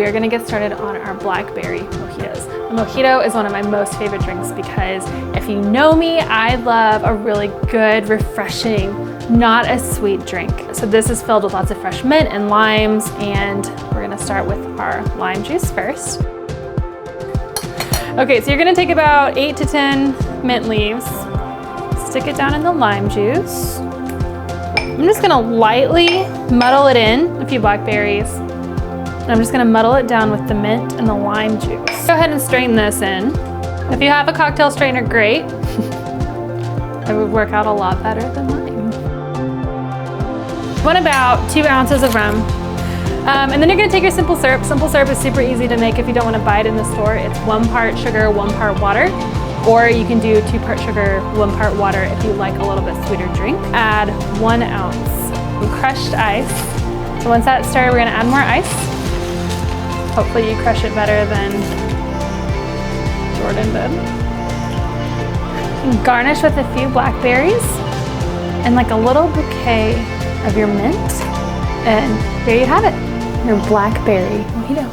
are gonna get started on our blackberry mojitos. A mojito is one of my most favorite drinks because if you know me, I love a really good, refreshing, not as sweet drink. So this is filled with lots of fresh mint and limes, and we're gonna start with our lime juice first. Okay, so you're gonna take about 8 to 10 mint leaves, stick it down in the lime juice. I'm just gonna lightly muddle it in, a few blackberries, and I'm just gonna muddle it down with the mint and the lime juice. Go ahead and strain this in. If you have a cocktail strainer, great. It would work out a lot better than mine. Want about 2 ounces of rum. And then you're gonna take your simple syrup. Simple syrup is super easy to make if you don't wanna buy it in the store. It's 1 part sugar, 1 part water. Or you can do 2 part sugar, 1 part water if you like a little bit sweeter drink. Add 1 ounce of crushed ice. So once that's started, we're gonna add more ice. Hopefully you crush it better than Jordan did. And garnish with a few blackberries and like a little bouquet of your mint. And there you have it, your blackberry mojito.